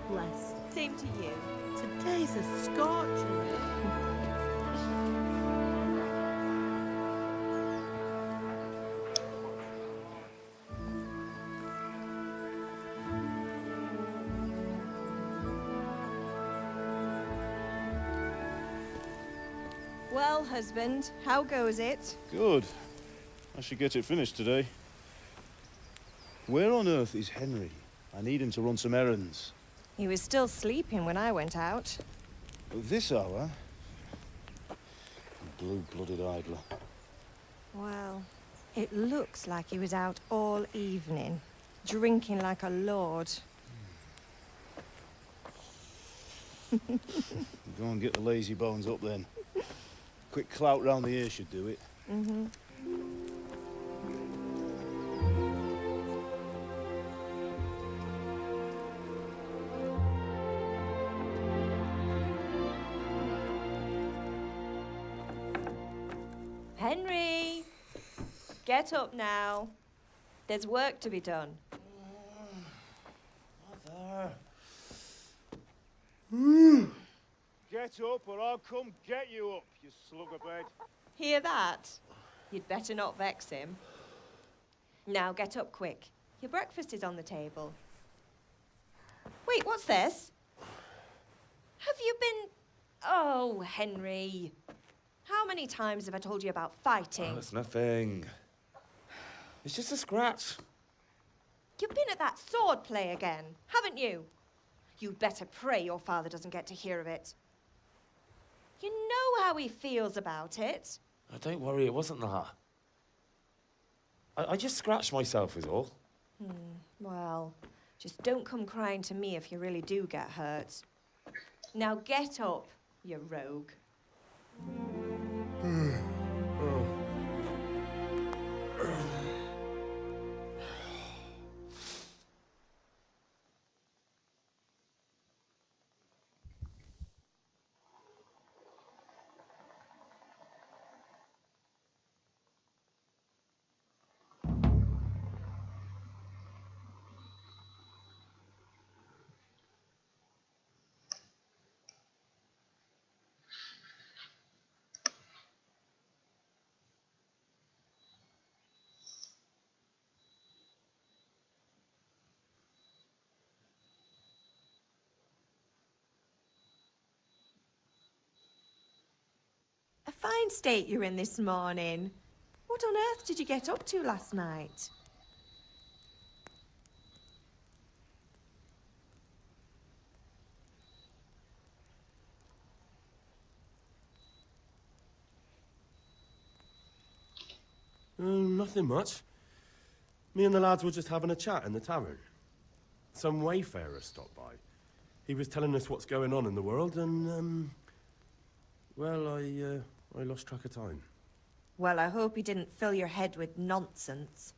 blessed. Same to you. Today's a scorcher. Well, husband, how goes it? Good. I should get it finished today. Where on earth is Henry? I need him to run some errands. He was still sleeping when I went out. At this hour? Blue-blooded idler. Well, it looks like he was out all evening, drinking like a lord. Go and get the lazy bones up then. Quick clout round the ear should do it. Mm-hmm. Henry! Get up now. There's work to be done. Mother. Get up or I'll come get you up, you slugabed. Hear that? You'd better not vex him. Now get up quick. Your breakfast is on the table. Wait, what's this? Have you been... Oh, Henry. How many times have I told you about fighting? Oh, it's nothing. It's just a scratch. You've been at that sword play again, haven't you? You'd better pray your father doesn't get to hear of it. You know how he feels about it. Oh, don't worry, it wasn't that. I just scratched myself is all. Well, just don't come crying to me if you really do get hurt. Now get up, you rogue. A fine state you're in this morning. What on earth did you get up to last night? Nothing much. Me and the lads were just having a chat in the tavern. Some wayfarer stopped by. He was telling us what's going on in the world and, well, I lost track of time. Well, I hope he didn't fill your head with nonsense.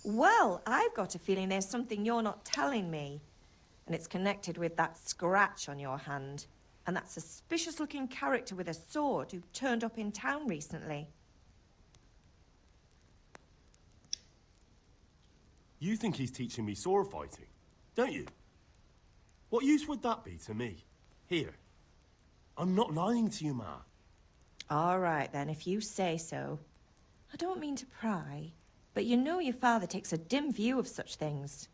Well, I've got a feeling there's something you're not telling me. And it's connected with that scratch on your hand. And that suspicious-looking character with a sword who turned up in town recently. You think he's teaching me sword fighting, don't you? What use would that be to me? Here. I'm not lying to you, Ma. All right, then, if you say so. I don't mean to pry, but you know your father takes a dim view of such things.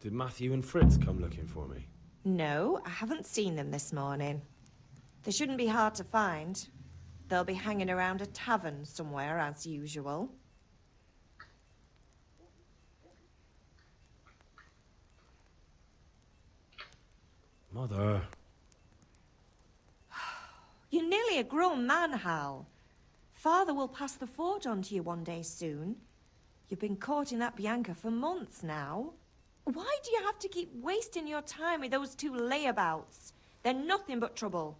Did Matthew and Fritz come looking for me? No, I haven't seen them this morning. They shouldn't be hard to find. They'll be hanging around a tavern somewhere, as usual. Mother. You're nearly a grown man, Hal. Father will pass the forge on to you one day soon. You've been courting that Bianca for months now. Why do you have to keep wasting your time with those two layabouts? They're nothing but trouble.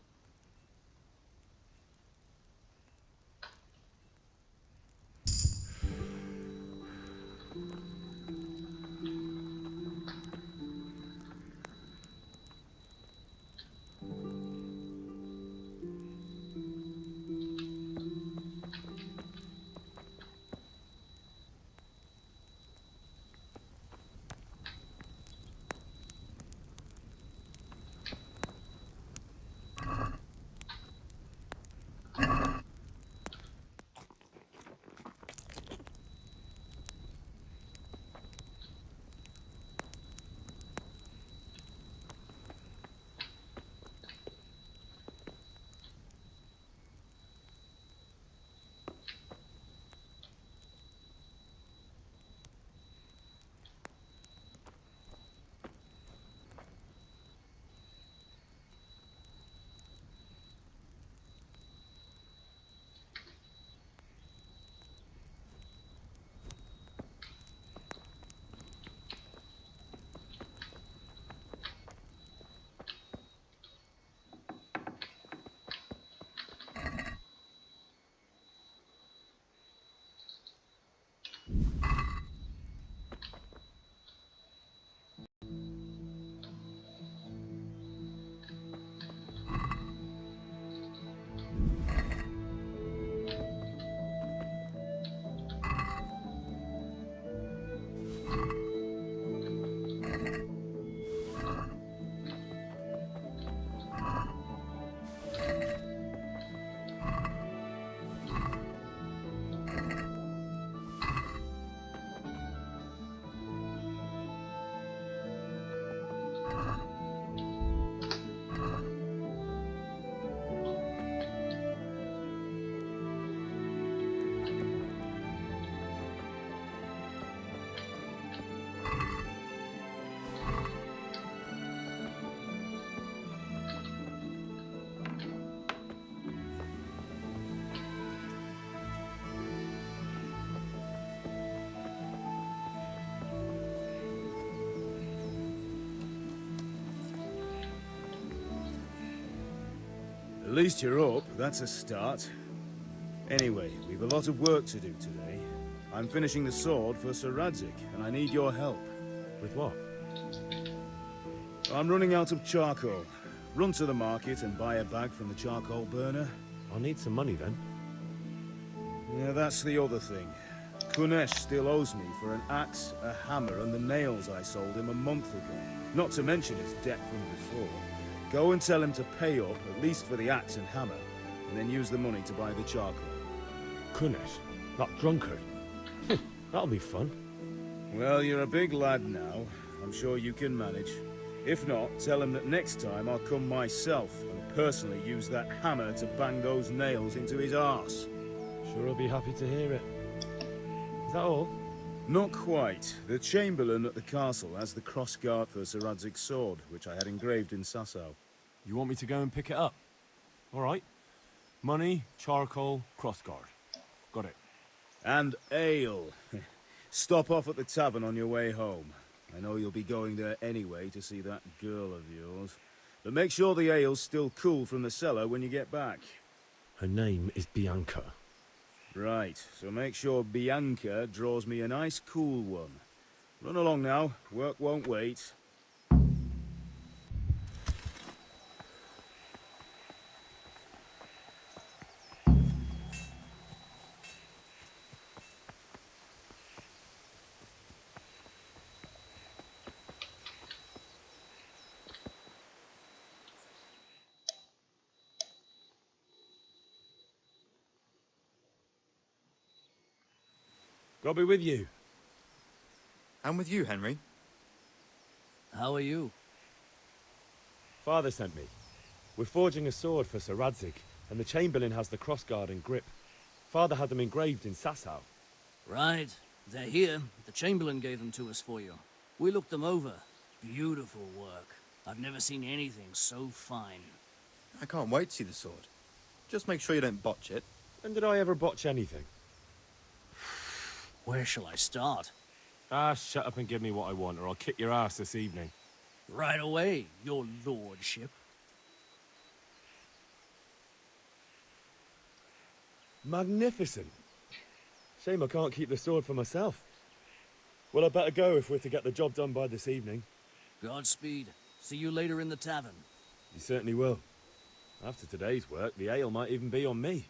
At least you're up. That's a start. Anyway, we've a lot of work to do today. I'm finishing the sword for Sir Radzig, and I need your help. With what? I'm running out of charcoal. Run to the market and buy a bag from the charcoal burner. I'll need some money then. Yeah, that's the other thing. Kunesh still owes me for an axe, a hammer, and the nails I sold him a month ago. Not to mention his debt from before. Go and tell him to pay up, at least for the axe and hammer, and then use the money to buy the charcoal. Kunesh, that drunkard. That'll be fun. Well, you're a big lad now. I'm sure you can manage. If not, tell him that next time I'll come myself and personally use that hammer to bang those nails into his arse. Sure, I'll be happy to hear it. Is that all? Not quite. The Chamberlain at the castle has the crossguard for Sir Radzig's sword, which I had engraved in Sasau. You want me to go and pick it up? All right. Money, charcoal, crossguard. Got it. And ale. Stop off at the tavern on your way home. I know you'll be going there anyway to see that girl of yours. But make sure the ale's still cool from the cellar when you get back. Her name is Bianca. Right, so make sure Bianca draws me a nice cool one. Run along now, work won't wait. I'll be with you. I'm with you, Henry. How are you? Father sent me. We're forging a sword for Sir Radzig, and the Chamberlain has the crossguard and grip. Father had them engraved in Sasau. Right. They're here. The Chamberlain gave them to us for you. We looked them over. Beautiful work. I've never seen anything so fine. I can't wait to see the sword. Just make sure you don't botch it. When did I ever botch anything? Where shall I start? Ah, shut up and give me what I want, or I'll kick your ass this evening. Right away, your lordship. Magnificent. Shame I can't keep the sword for myself. Well, I better go if we're to get the job done by this evening. Godspeed. See you later in the tavern. You certainly will. After today's work, the ale might even be on me.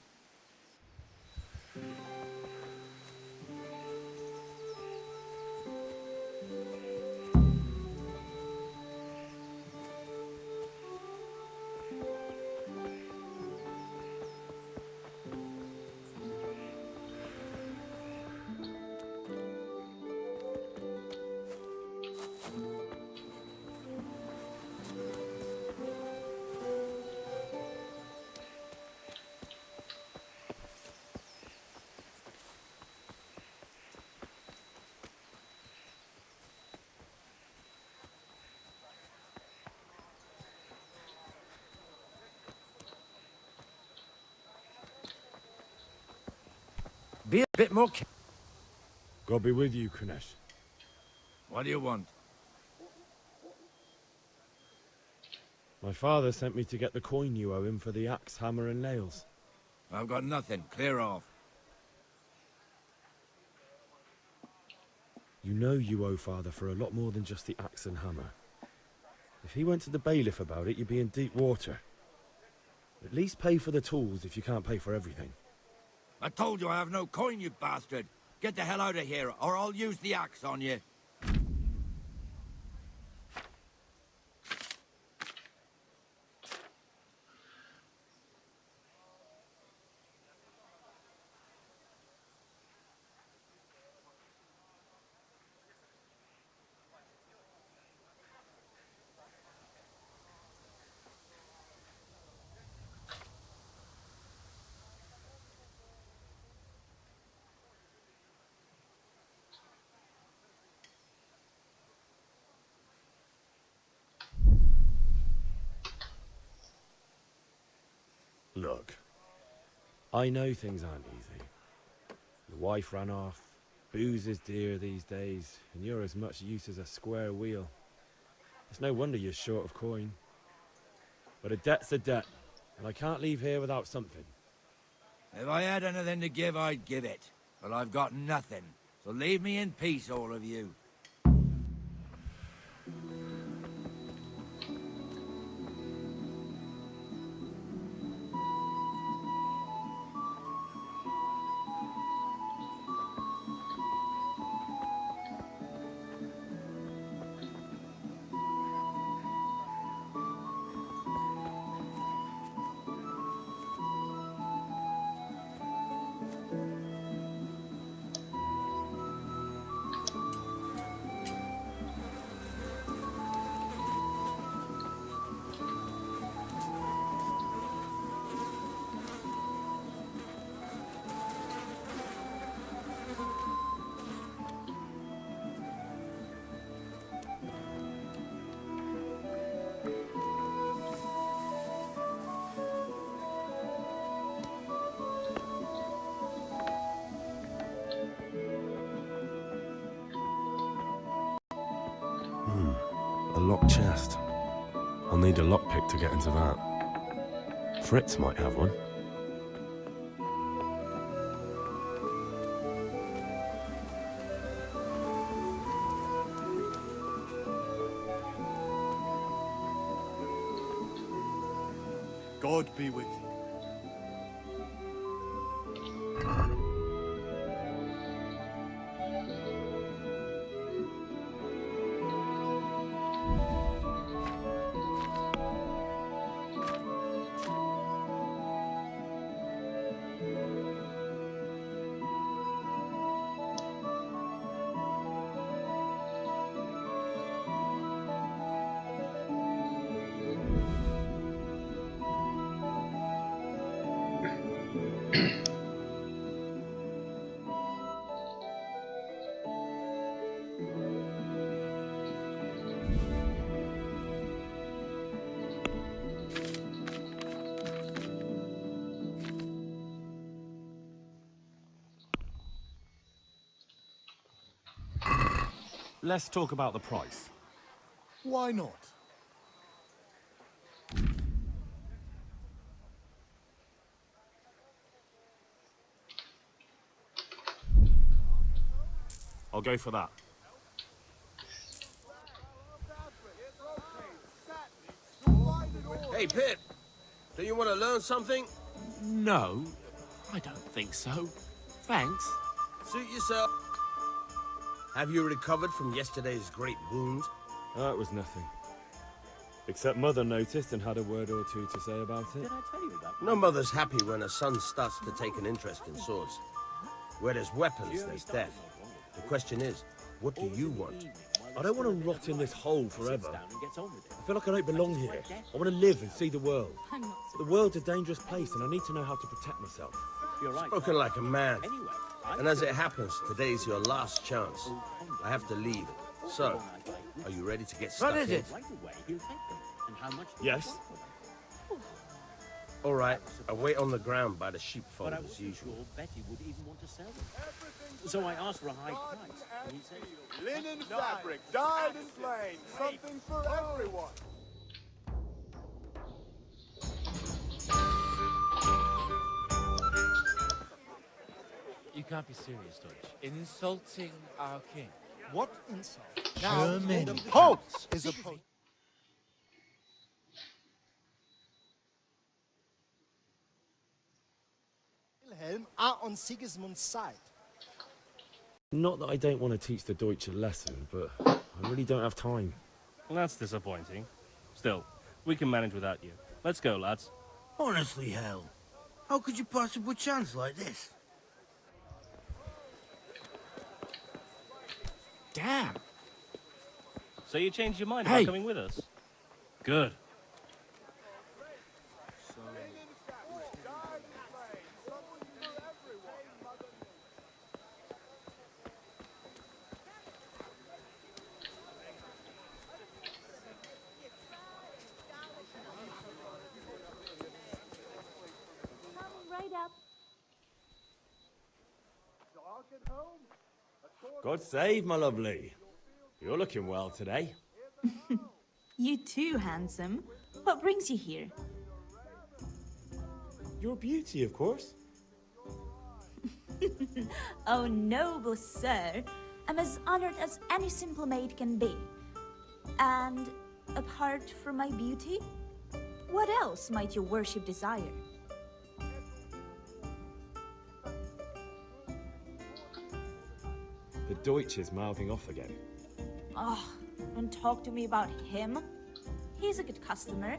Be a bit more God be with you, Kunesh. What do you want? My father sent me to get the coin you owe him for the axe, hammer and nails. I've got nothing. Clear off. You know you owe father for a lot more than just the axe and hammer. If he went to the bailiff about it, you'd be in deep water. At least pay for the tools if you can't pay for everything. I told you I have no coin, you bastard. Get the hell out of here, or I'll use the axe on you. I know things aren't easy. Your wife ran off, booze is dear these days, and you're as much use as a square wheel. It's no wonder you're short of coin. But a debt's a debt, and I can't leave here without something. If I had anything to give, I'd give it. But I've got nothing. So leave me in peace, all of you. A locked chest. I'll need a lockpick to get into that. Fritz might have one. God be with you. Let's talk about the price. Why not? I'll go for that. Hey, Pip. Do you want to learn something? No, I don't think so. Thanks. Suit yourself. Have you recovered from yesterday's great wound? That was nothing. Except Mother noticed and had a word or two to say about it. Did I tell you that? No mother's happy when her son starts to take an interest in swords. Where there's weapons, there's death. The question is, what do you want? I don't want to rot in this hole forever. I feel like I don't belong here. I want to live and see the world. The world's a dangerous place and I need to know how to protect myself. You're right. Spoken like a man. Anyway, And as it happens, today's your last chance. I have to leave. So, are you ready to get stuck What is in? it? right away, he'll thank them. And how much? Yes? All right, I wait on the ground by the sheepfold But I as wasn't usual. sure Betty would even want to sell them. So I asked for a high price. And he said, Linen fabric, dyed and plain, something for everyone. You can't be serious, Deutsch. In insulting our king. What insult? German. The Pope is a Pope. Wilhelm are on Sigismund's side. Not that I don't want to teach the Deutsch a lesson, but I really don't have time. Well, that's disappointing. Still, we can manage without you. Let's go, lads. Honestly, Hal. How could you possibly chance like this? Damn. So you changed your mind Hey! about coming with us? Good. Coming right up. God save, my lovely. You're looking well today. You too, handsome. What brings you here? Your beauty, of course. Oh, noble sir. I'm as honored as any simple maid can be. And apart from my beauty, what else might your worship desire? The Deutsch is mouthing off again. Oh, don't talk to me about him. He's a good customer,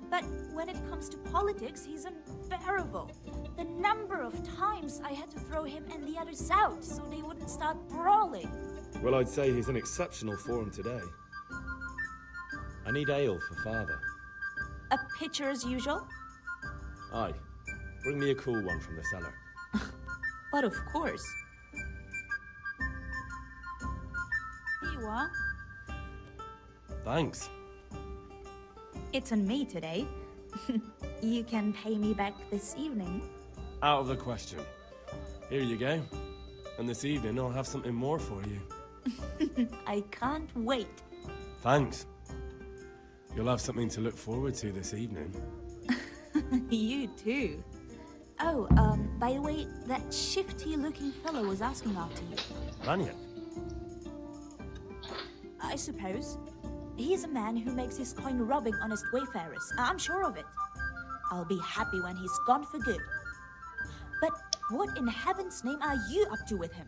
but when it comes to politics, he's unbearable. The number of times I had to throw him and the others out so they wouldn't start brawling. Well, I'd say he's in exceptional form today. I need ale for father. A pitcher as usual? Aye. Bring me a cool one from the cellar. But of course. Here you are. Thanks. It's on me today. You can pay me back this evening. Out of the question. Here you go. And this evening I'll have something more for you. I can't wait. Thanks. You'll have something to look forward to this evening. You too. Oh, by the way, that shifty-looking fellow was asking after you. Ranian? I suppose. He's a man who makes his coin robbing honest wayfarers. I'm sure of it. I'll be happy when he's gone for good. But what in heaven's name are you up to with him?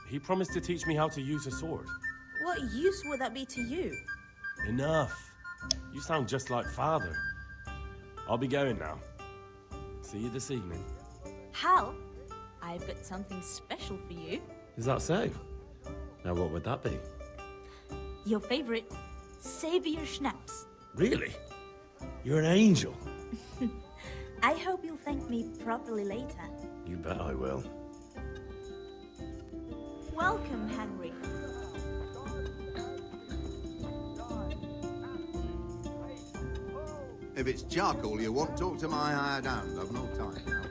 He promised to teach me how to use a sword. What use would that be to you? Enough. You sound just like father. I'll be going now. See you this evening. Hal, I've got something special for you. Is that so? Now what would that be? Your favorite Savior Schnapps. Really? You're an angel. I hope you'll thank me properly later. You bet I will. Welcome, Henry. If it's charcoal you want, talk to my hired hand. I've no time now.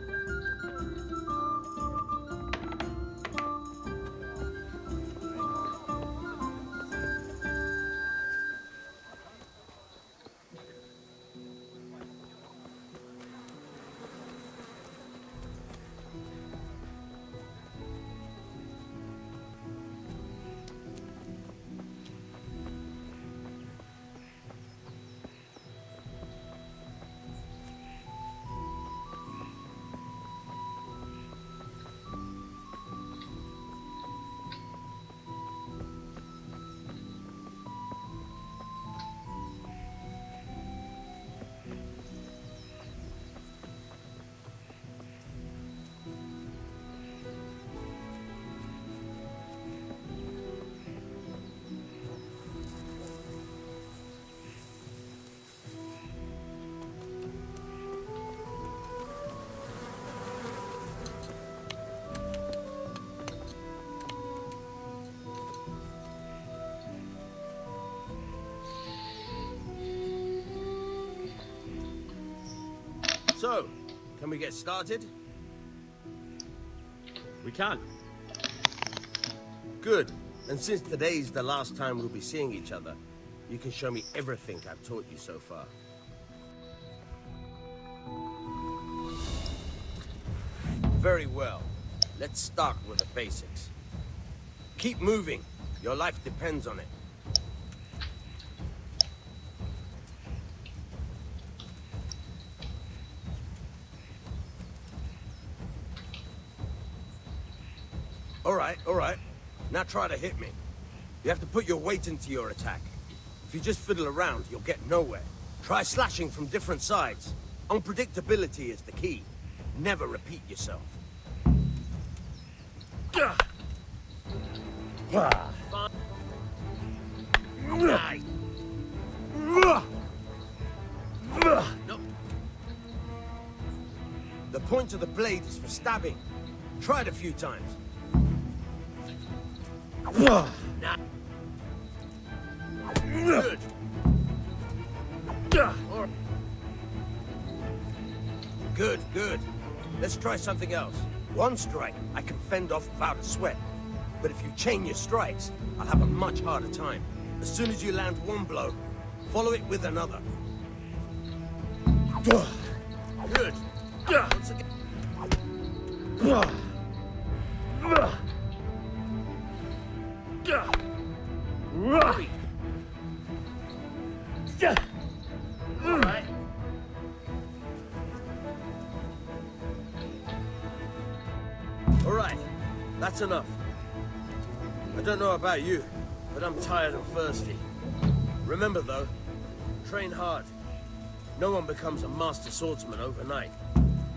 So, can we get started? We can. Good. And since today's the last time we'll be seeing each other, you can show me everything I've taught you so far. Very well. Let's start with the basics. Keep moving. Your life depends on it. All right. Now try to hit me. You have to put your weight into your attack. If you just fiddle around, you'll get nowhere. Try slashing from different sides. Unpredictability is the key. Never repeat yourself. Nice. No. The point of the blade is for stabbing. Try it a few times. Nah. Good. Good. Let's try something else. One strike, I can fend off without a sweat. But if you chain your strikes, I'll have a much harder time. As soon as you land one blow, follow it with another. Good. Once again. All right. All right. That's enough. I don't know about you, but I'm tired and thirsty. Remember though, train hard. No one becomes a master swordsman overnight.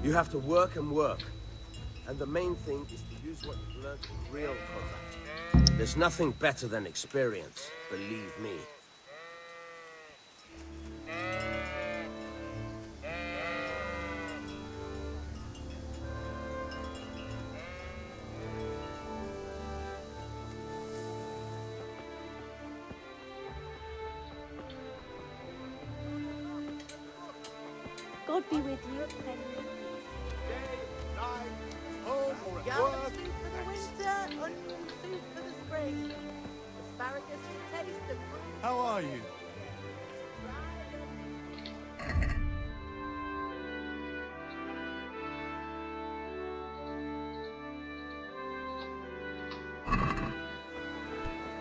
You have to work and work. And the main thing is to use what you've learned in real combat. There's nothing better than experience, believe me. God be with you. Garlic soup for the winter, onion soup for the spring. Asparagus to taste and How are you?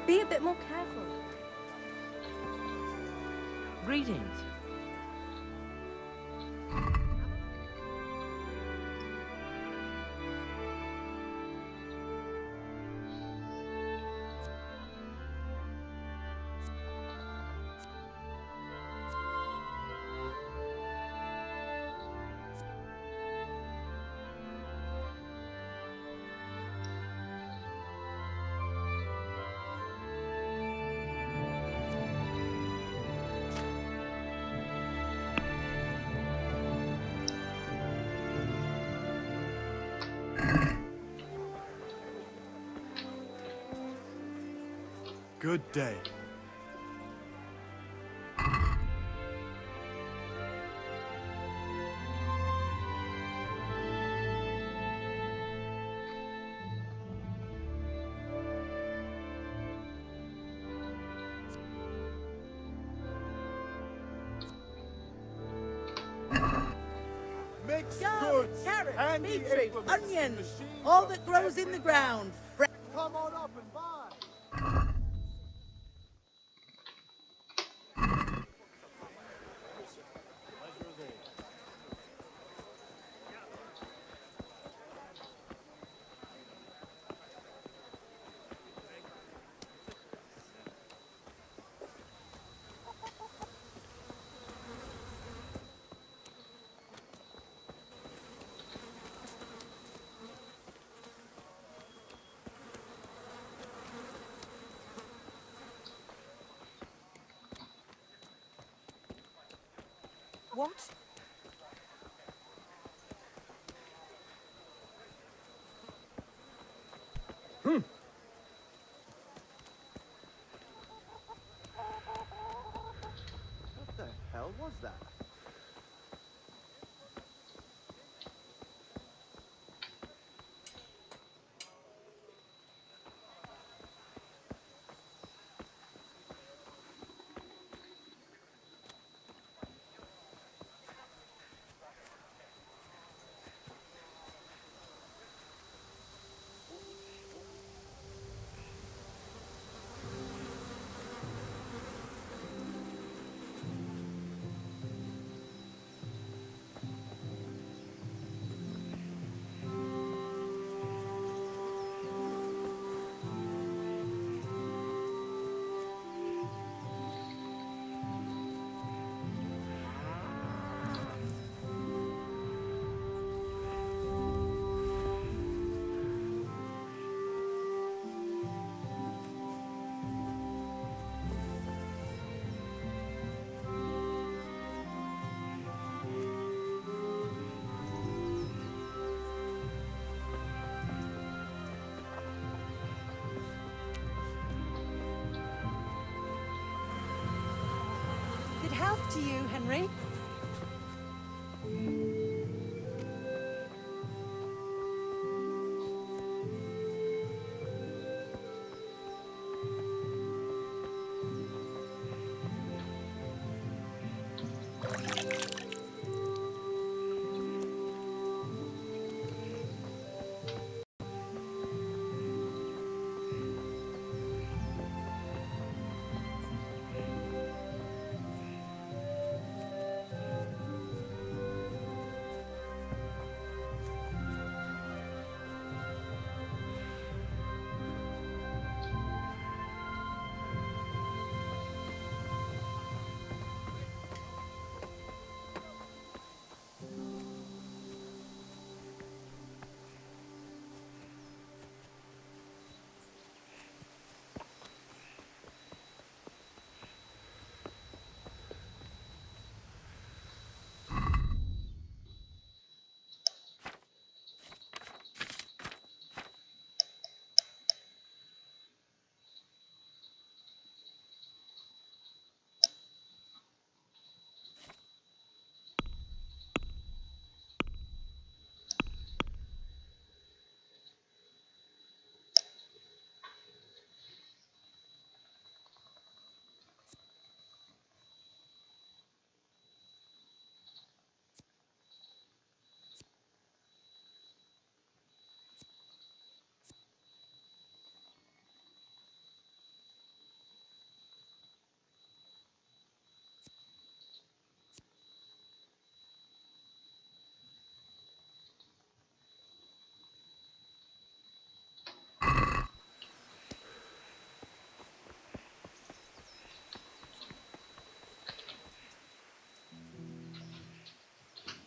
Be a bit more careful. Greetings. Good day. Mixed garlic, goods. carrots, Handy beetroot, implements, onions, machines all and that grows in the ground. Come on up and buy. What? What the hell was that? Good health to you, Henry.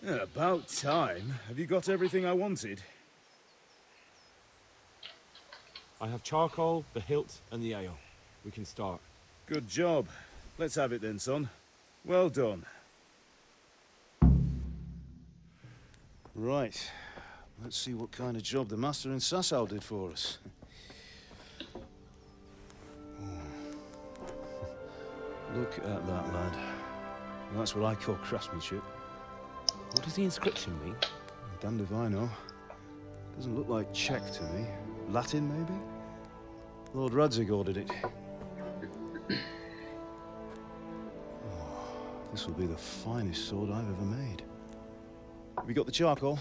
Yeah, about time. Have you got everything I wanted? I have charcoal, the hilt, and the ale. We can start. Good job. Let's have it then, son. Well done. Right. Let's see what kind of job the master in Sasau did for us. Look at that, lad. That's what I call craftsmanship. What does the inscription mean? Damned if I know. Doesn't look like Czech to me. Latin, maybe? Lord Radzig ordered it. This will be the finest sword I've ever made. Have you got the charcoal?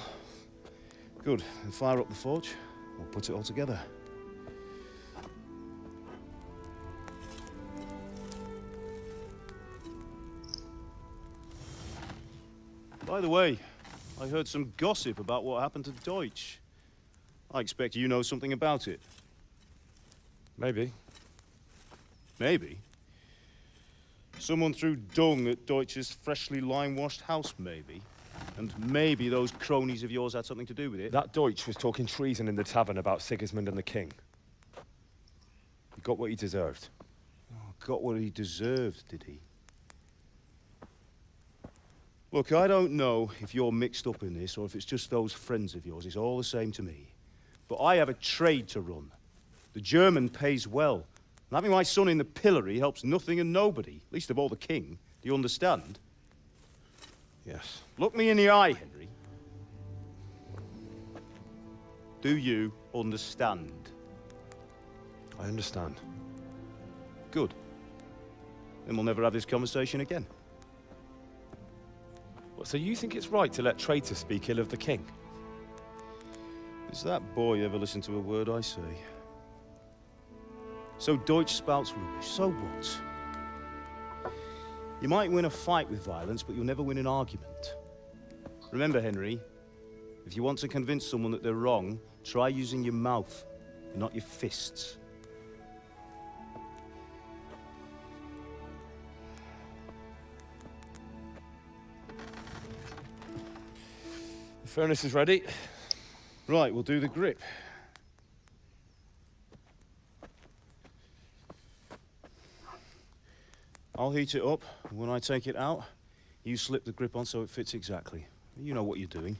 Good. Then fire up the forge. We'll put it all together. By the way, I heard some gossip about what happened to Deutsch. I expect you know something about it. Maybe. Maybe? Someone threw dung at Deutsch's freshly lime-washed house, maybe? And maybe those cronies of yours had something to do with it? That Deutsch was talking treason in the tavern about Sigismund and the king. He got what he deserved. Oh, got what he deserved, did he? Look, I don't know if you're mixed up in this or if it's just those friends of yours. It's all the same to me. But I have a trade to run. The German pays well. And having my son in the pillory helps nothing and nobody, least of all the king. Do you understand? Yes. Look me in the eye, Henry. Do you understand? I understand. Good. Then we'll never have this conversation again. What, so you think it's right to let traitors speak ill of the king? Does that boy ever listen to a word I say? So Deutsch spouts rubbish, so what? You might win a fight with violence, but you'll never win an argument. Remember, Henry, if you want to convince someone that they're wrong, try using your mouth, and not your fists. The furnace is ready. Right, we'll do the grip. I'll heat it up, and when I take it out, you slip the grip on so it fits exactly. You know what you're doing.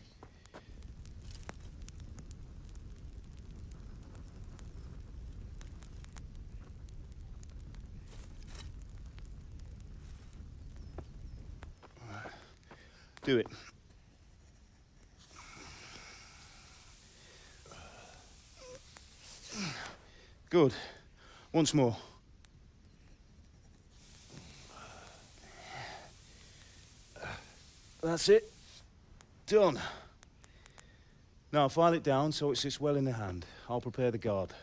Do it. Good. Once more. That's it. Done. Now file it down so it sits well in the hand. I'll prepare the guard.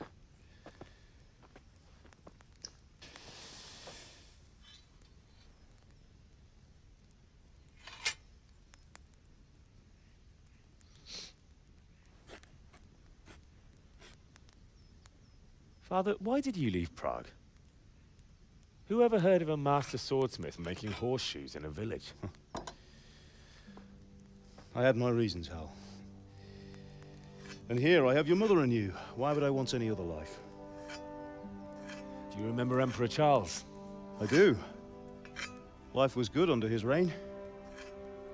Father, why did you leave Prague? Who ever heard of a master swordsmith making horseshoes in a village? I had my reasons, Hal. And here I have your mother and you. Why would I want any other life? Do you remember Emperor Charles? I do. Life was good under his reign.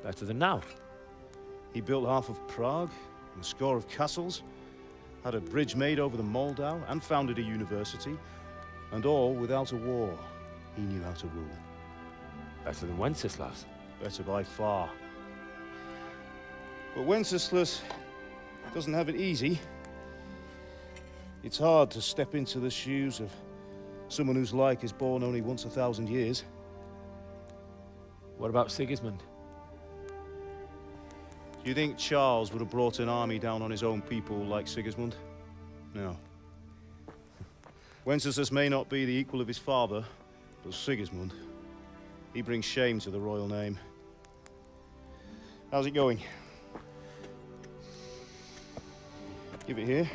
Better than now. He built half of Prague, and a score of castles, had a bridge made over the Moldau, and founded a university, and all without a war. He knew how to rule. Better than Wenceslas. Better by far. But Wenceslas doesn't have it easy. It's hard to step into the shoes of someone whose like is born only once 1,000 years. What about Sigismund? Do you think Charles would have brought an army down on his own people like Sigismund? No. Wenceslas may not be the equal of his father, but Sigismund, he brings shame to the royal name. How's it going? Give it here,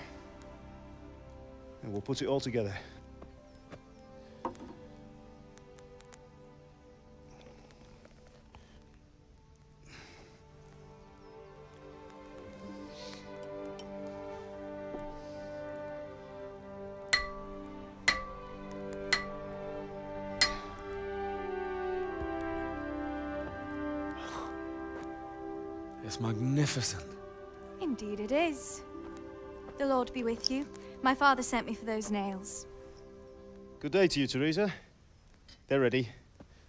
and we'll put it all together. It's magnificent. Indeed it is. The Lord be with you. My father sent me for those nails. Good day to you, Teresa. They're ready.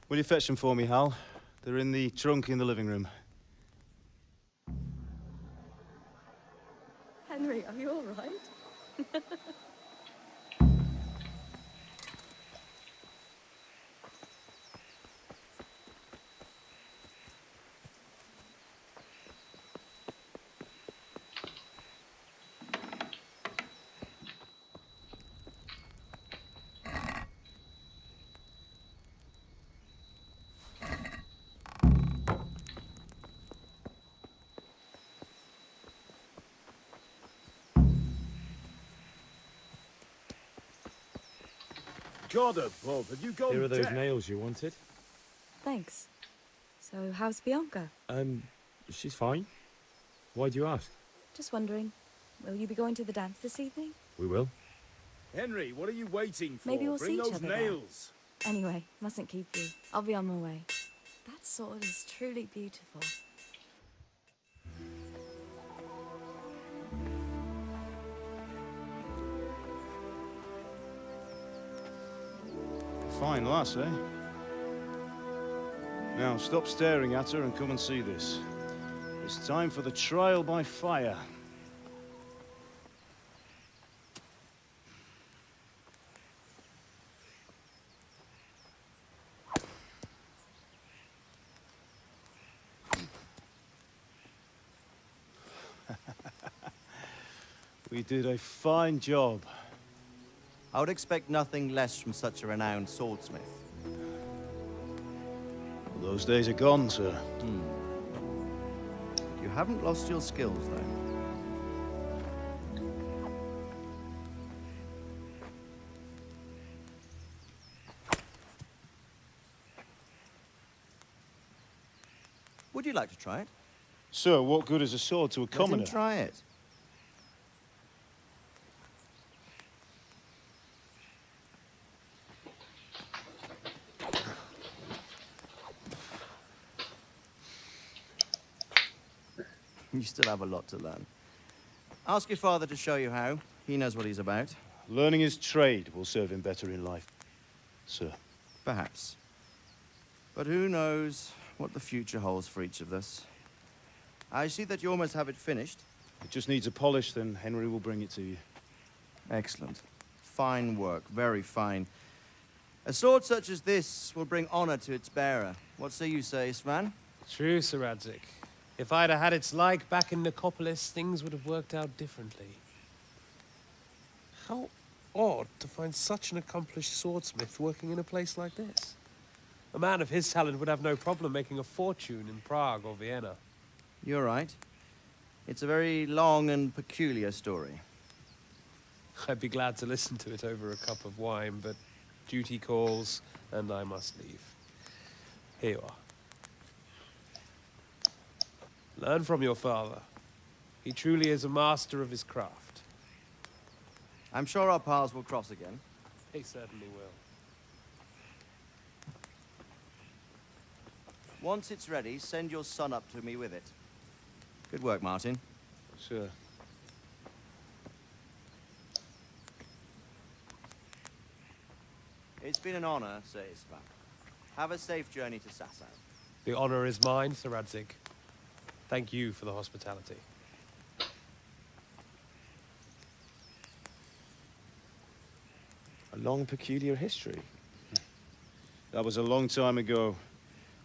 Will you fetch them for me, Hal? They're in the trunk in the living room. Henry, are you all right? God above, have you gone Here are those deaf? nails you wanted. Thanks. So, how's Bianca? She's fine. Why do you ask? Just wondering, will you be going to the dance this evening? We will. Henry, what are you waiting for? Maybe we'll Bring see each those other there. nails. Anyway, mustn't keep you. I'll be on my way. That sword is truly beautiful. Fine lass, eh? Now, stop staring at her and come and see this. It's time for the trial by fire. We did a fine job. I would expect nothing less from such a renowned swordsmith. Well, those days are gone, sir. You haven't lost your skills, though. Would you like to try it? Sir, what good is a sword to a commoner? Let him try it. You still have a lot to learn. Ask your father to show you how. He knows what he's about. Learning his trade will serve him better in life, sir. Perhaps. But who knows what the future holds for each of us. I see that you almost have it finished. It just needs a polish, then Henry will bring it to you. Excellent. Fine work, very fine. A sword such as this will bring honor to its bearer. What say you, Svan? True, Sir Radzig. If I'd have had its like back in Nicopolis, things would have worked out differently. How odd to find such an accomplished swordsmith working in a place like this. A man of his talent would have no problem making a fortune in Prague or Vienna. You're right. It's a very long and peculiar story. I'd be glad to listen to it over a cup of wine, but duty calls, and I must leave. Here you are. Learn from your father. He truly is a master of his craft. I'm sure our paths will cross again. He certainly will. Once it's ready, send your son up to me with it. Good work, Martin. Sir. It's been an honor, Sir Isvan. Have a safe journey to Sasau. The honor is mine, Sir Radzig. Thank you for the hospitality. A long, peculiar history. That was a long time ago.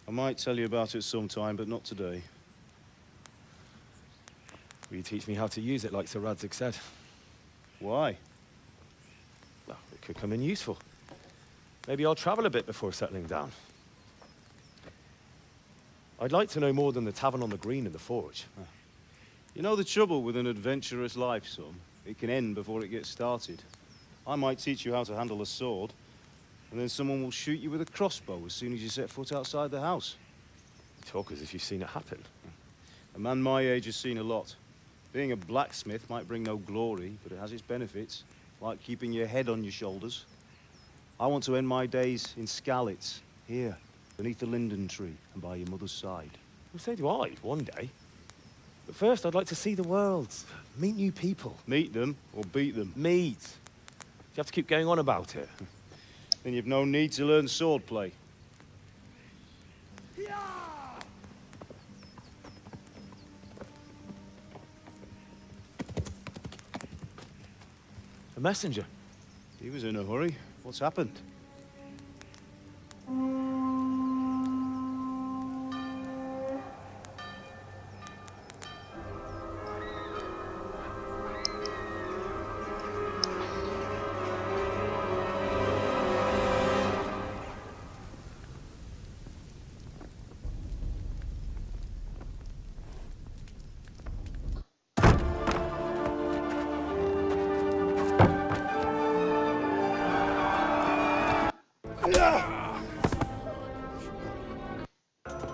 I might tell you about it sometime, but not today. Will you teach me how to use it like Sir Radzig said? Why? Well, it could come in useful. Maybe I'll travel a bit before settling down. I'd like to know more than the tavern on the green and the forge. You know the trouble with an adventurous life, son? It can end before it gets started. I might teach you how to handle a sword, and then someone will shoot you with a crossbow as soon as you set foot outside the house. You talk as if you've seen it happen. A man my age has seen a lot. Being a blacksmith might bring no glory, but it has its benefits, like keeping your head on your shoulders. I want to end my days in Skalitz, here, beneath the linden tree and by your mother's side. Well, so do I, one day. But first, I'd like to see the world. Meet new people. Meet them or beat them? Meet. You have to keep going on about it. Then you've no need to learn swordplay. A messenger. He was in a hurry. What's happened?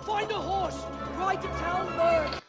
Find a horse! Ride to town, bird!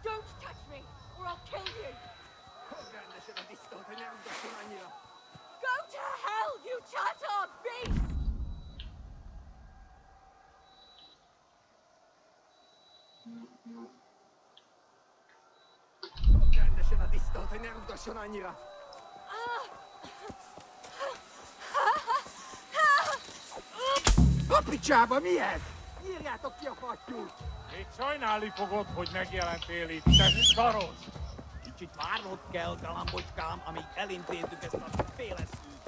Don't touch me, or I'll kill you! Go to hell, you Tatar beast! A picsába mi ez? Írjátok ki a fattyút! Még sajnálni fogod, hogy megjelentél itt, te szaros! Kicsit várnod kell, galambocskám, amíg elintézzük ezt a féle szűt.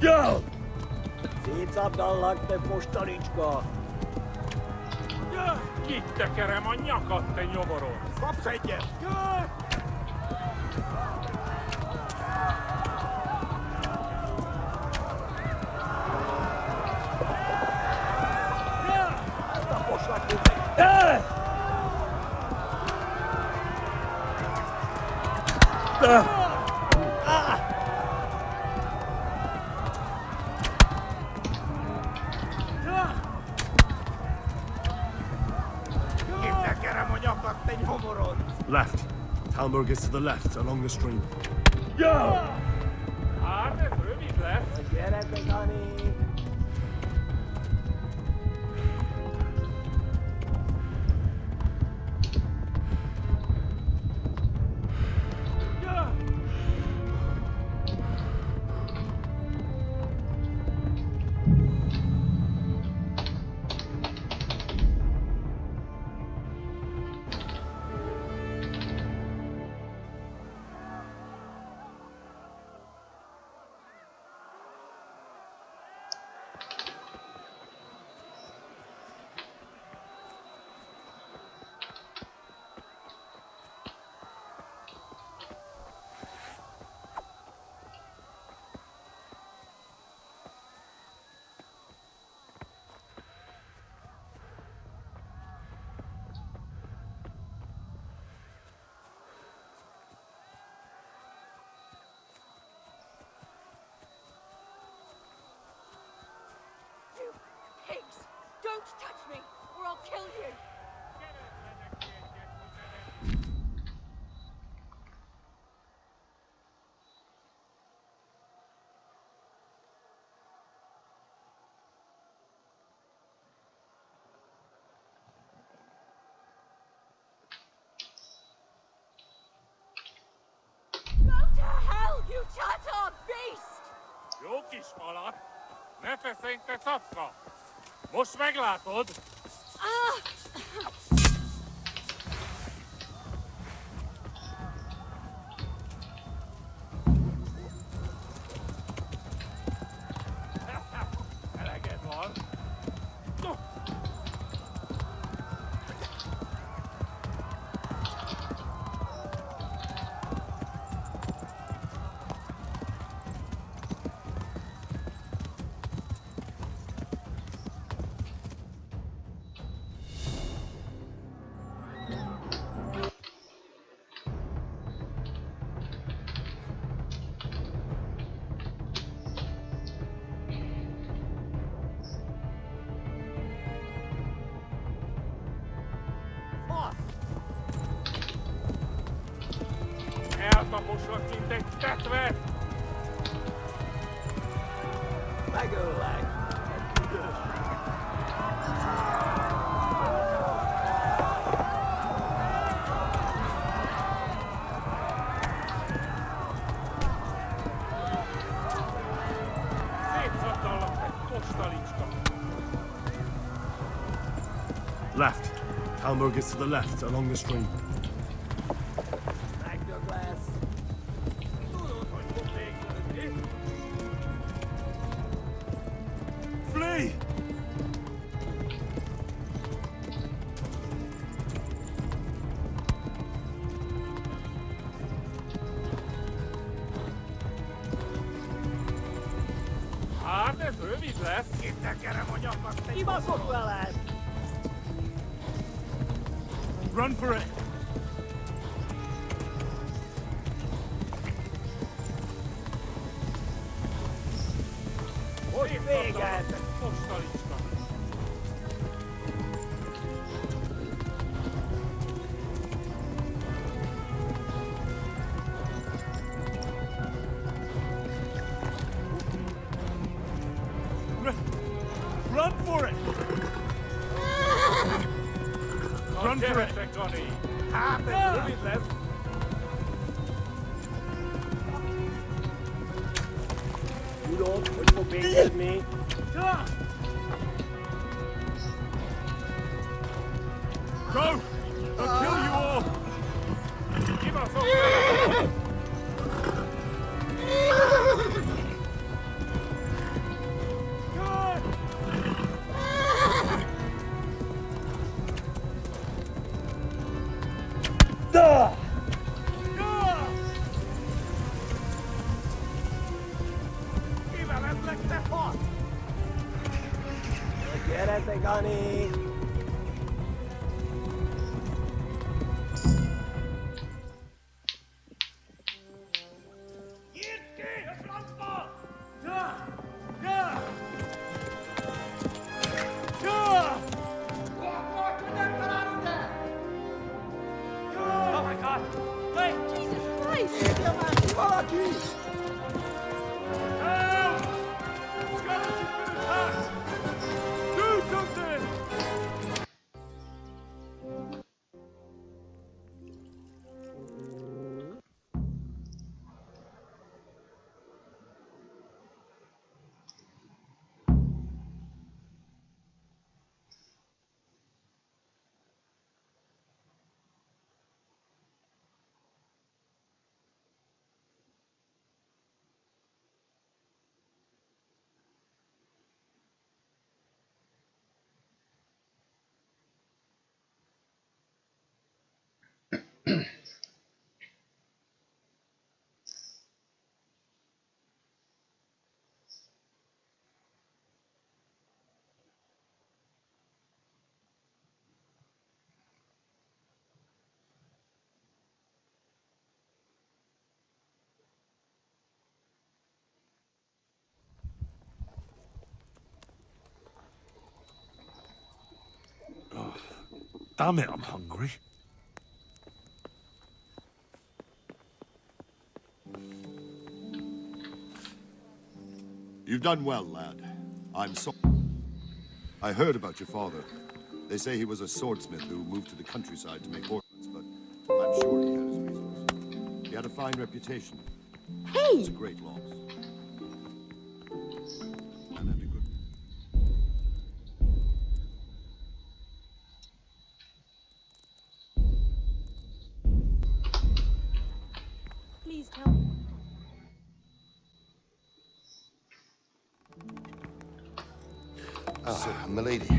Go! Szétszabdallak, te fostalicska! Kitekerem a nyakat, te nyomoron! Kapsz egyet! Taposlak meg! Left. Talmberg is to the left, along the stream. Go! Hát, ez rövid lesz. Gyere, Dani! Jó kis alatt, ne feszény, te szapka! Most meglátod! Eleged van! Eltaposlak, mint egy tetvet! Megöllek! Szétszabdallak, te postalicska! Left. Talmberg is to the left, along the stream. Flee! Hát ez rövid lesz! Itt tekerem a nyakat, te kibaszott veled! Run for it! Hogy véged? Postalicska! Run for it! Run for it! Gyere, Gani! Hát ez rövid lesz! Tudod, hogy fog végezni? Go! I'll kill you all! Kibaszott! Kivezetlek, te fasz! Gyere, te Gani! Oh my God! Wait! Jesus Christ! Help! Scottish has been attacked! Do something! Damn it, I'm hungry. You've done well, lad. I'm sorry. I heard about your father. They say he was a swordsmith who moved to the countryside to make ornaments, but I'm sure he had his reasons. He had a fine reputation. Hey! It's a great loss. And had a good... Please tell me. Ah, milady.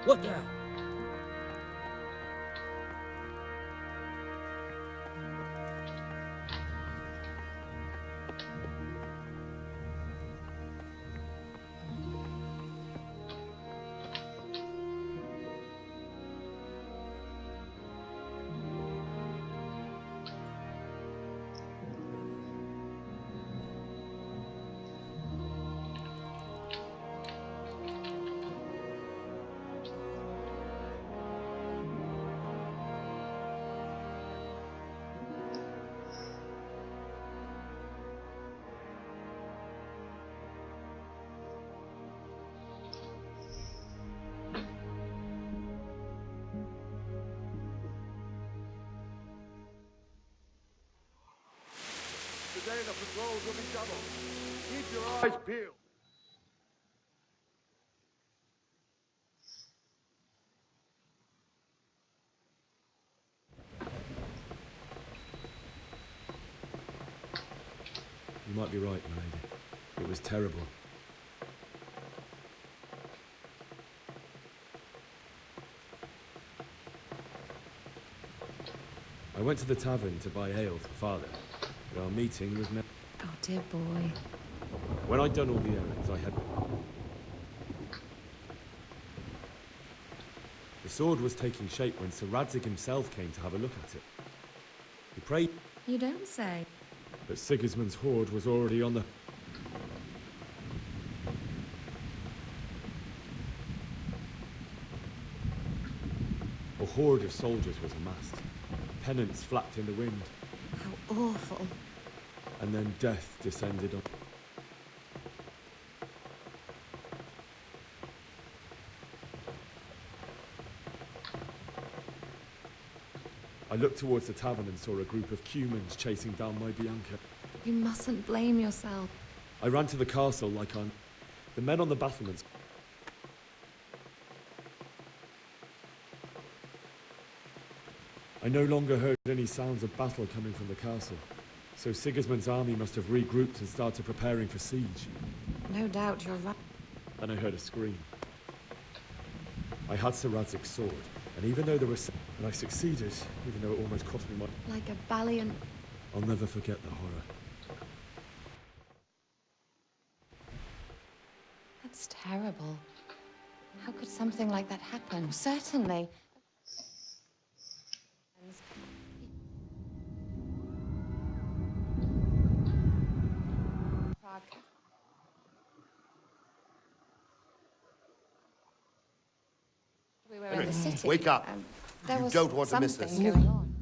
What now? Today the patrols will be doubled. Keep your eyes peeled. You might be right, my lady. It was terrible. I went to the tavern to buy ale for father, but our meeting was met. Oh, dear boy. When I'd done all the errands, I had... The sword was taking shape when Sir Radzig himself came to have a look at it. He prayed, You don't say. but Sigismund's horde was already on the... A horde of soldiers was amassed. Pennants flapped in the wind, How awful. and then death descended on... I looked towards the tavern and saw a group of Cumans chasing down my Bianca. You mustn't blame yourself. I ran to the castle like I'm... The men on the battlements... I no longer heard any sounds of battle coming from the castle, so Sigismund's army must have regrouped and started preparing for siege. No doubt you're right. Then I heard a scream. I had Sir Radzig's sword, and even though there were... And I succeeded, even though it almost cost me my... Like a valiant... I'll never forget the horror. That's terrible. How could something like that happen? Certainly. We were in the city. Wake up. There You was don't want to miss this. something going on.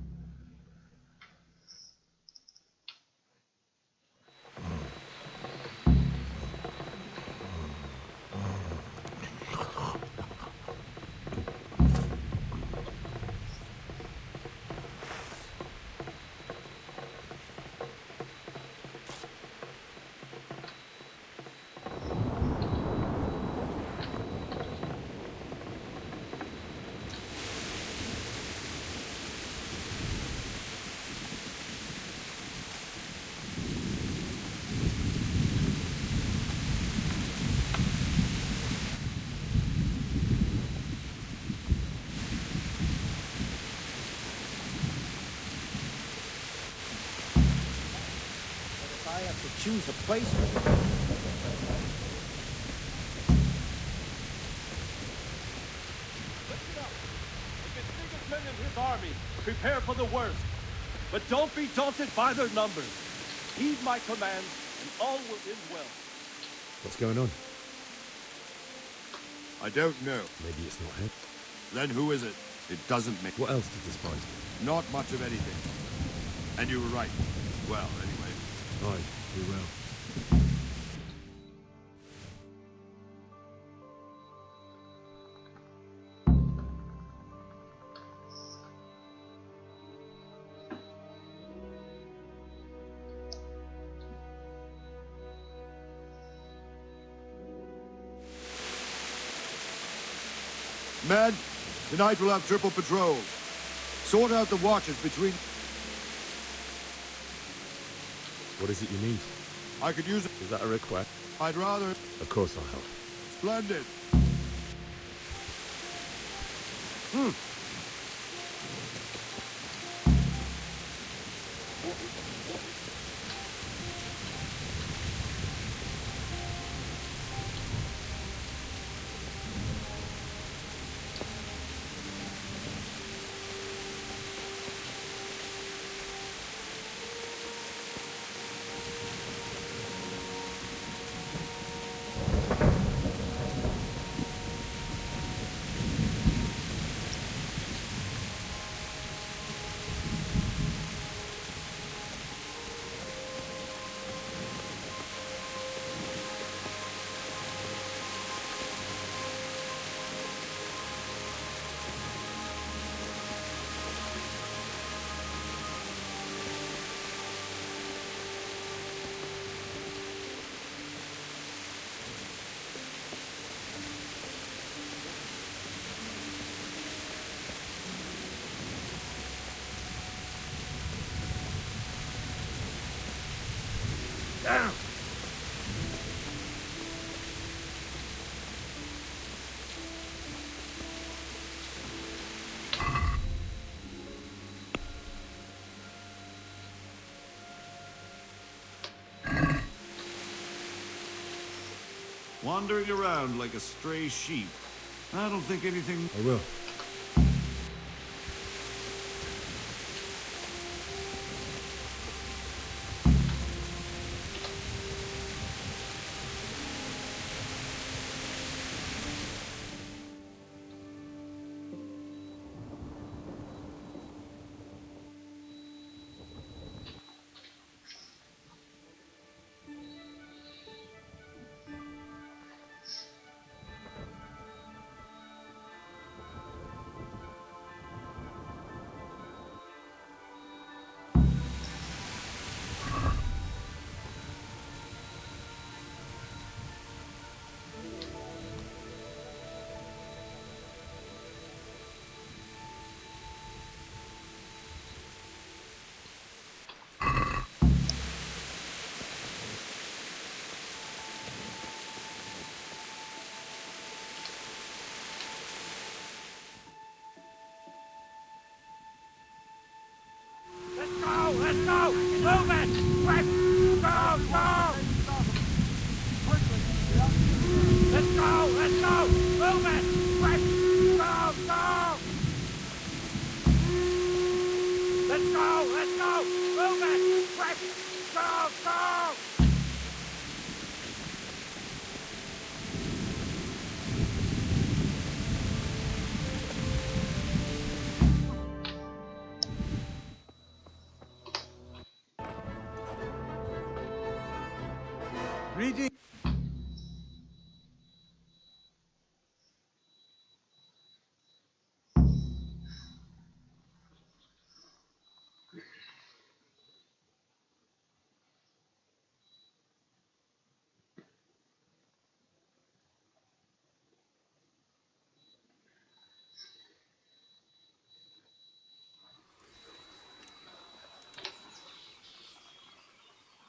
have to choose a place for them. Listen up. If it's Sigismund and his army, prepare for the worst. But don't be daunted by their numbers. Heed my commands, and all will end well. What's going on? I don't know. Maybe it's not him. Then who is it? It doesn't make... What else did the spies do? Not much of anything. And you were right. Well, anyway. Aye, we will. Men, tonight we'll have triple patrols. Sort out the watches between... What is it you need? I could use it. Is that a request? I'd rather... Of course I'll help. Splendid. Down! Wandering around like a stray sheep. I don't think anything... I will. Let's go! Move it! Quick! Go! Go! Let's go! Let's go! Move it! Quick! Go! Go! Let's go! Let's go! Move it! Quick! Go! Go! Reading.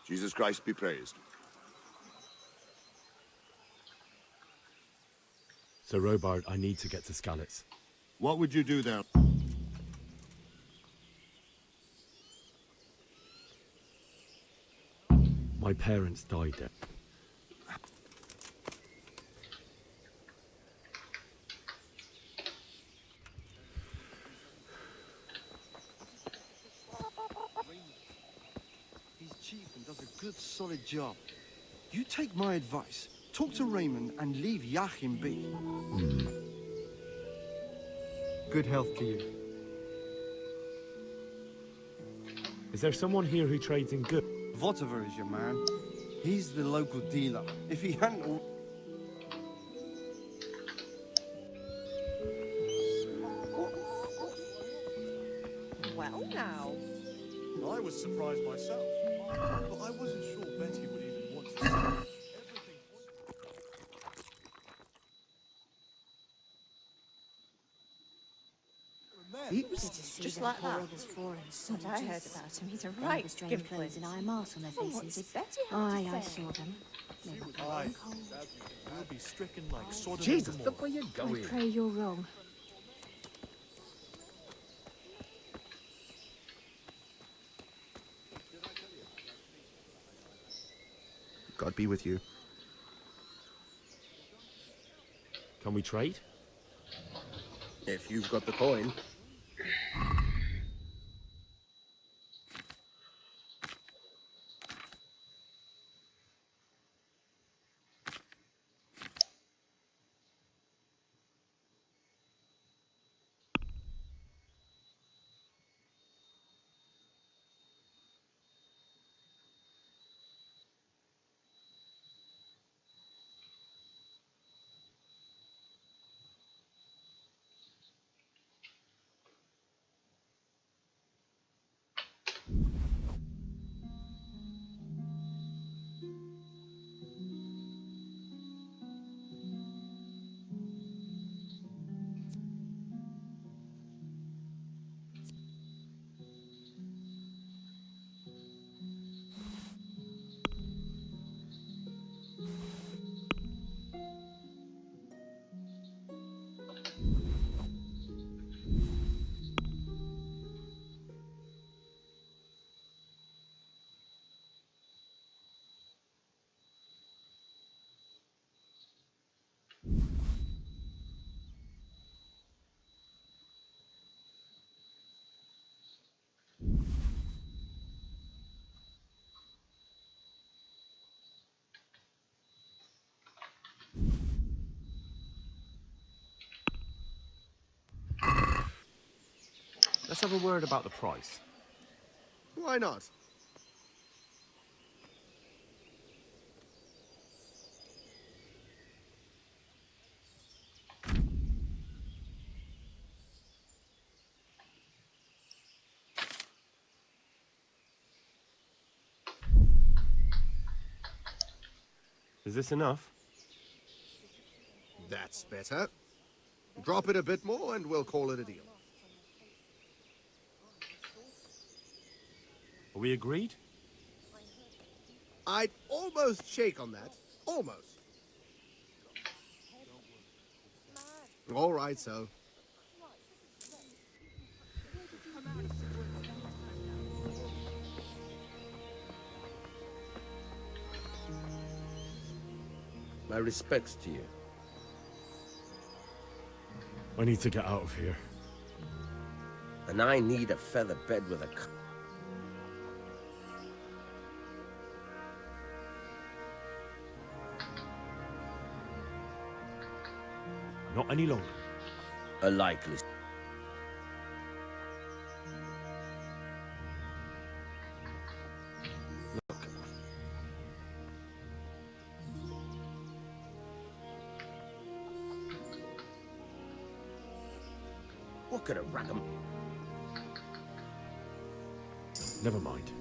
Jesus Christ be praised. Sir Robard, I need to get to Skalitz. What would you do there? My My parents died there. He's chief and does a good, solid job. You take my advice. Talk to Raymond and leave Yachim be. Good health to you. Is there someone here who trades in goods? Votiver is your man. He's the local dealer. If he hadn't... Well, now. I was surprised myself, but I wasn't sure Betty would even want to see. Oops, just like that. What I heard about him, he's a right gimlet. And eye marks on their Oh, what faces. did Betty have Aye, to I say? saw them. They were Aye, glowing cold. we'll be stricken like Sodom Jesus, and look where you're I going. pray you're wrong. God be with you. Can we trade? If you've got the coin. Let's have a word about the price. Why not? Is this enough? That's better. Drop it a bit more and we'll call it a deal. Are we agreed? I'd almost shake on that. Almost. All right, so. My respects to you. I need to get out of here. And I need a feather bed with a... Not any longer. A likely... Look. What could a ragam... Never mind.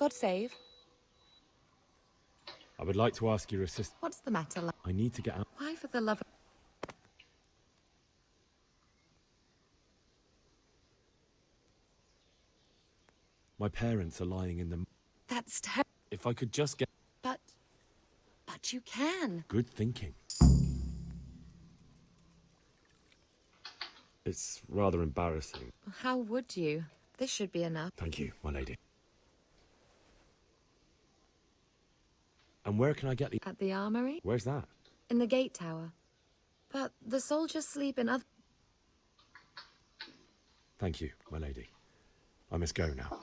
God save. I would like to ask your assistance. What's the matter, love? I need to get out. Why, for the love of... My parents are lying in the... That's terrible. If I could just get... But you can. Good thinking. It's rather embarrassing. How would you? This should be enough. Thank you, my lady. And where can I get the... At the armory? Where's that? In the gate tower. But the soldiers sleep in other... Thank you, my lady. I must go now.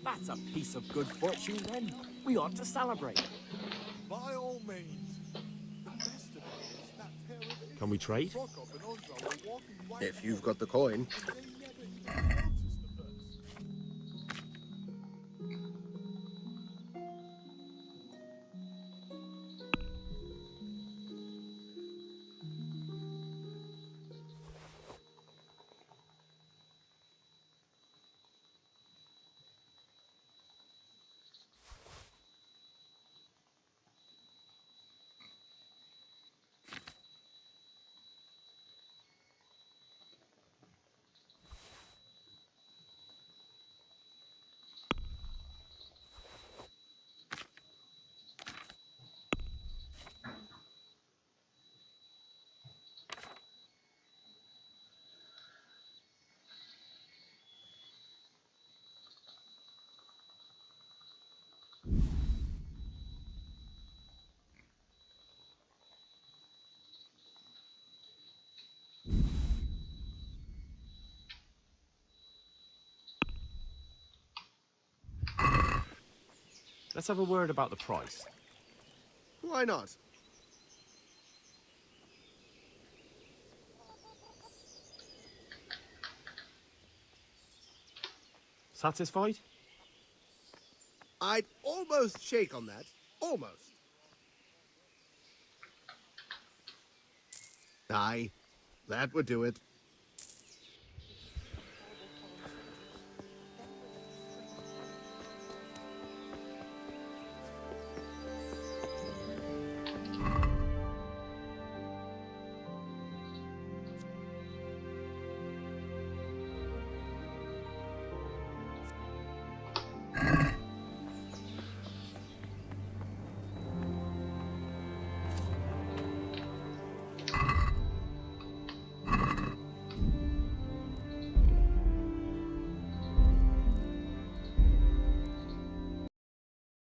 That's a piece of good fortune, then. We ought to celebrate. By all means. The best of it is that pair of Can we trade? Prokop and Ozra were walking right If you've got the coin. Let's have a word about the price. Why not? Satisfied? I'd almost shake on that. Almost. Aye, that would do it.